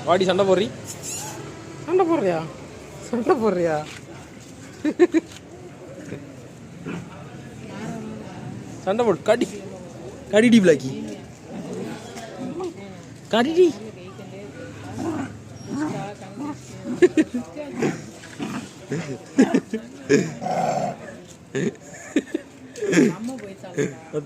வாடி சண்டை போடுறி, சண்டை போடுறியா, சண்டை போடுறியா? சண்டை போடு, கடி கடிடி பிளாக்கி, கடிடி.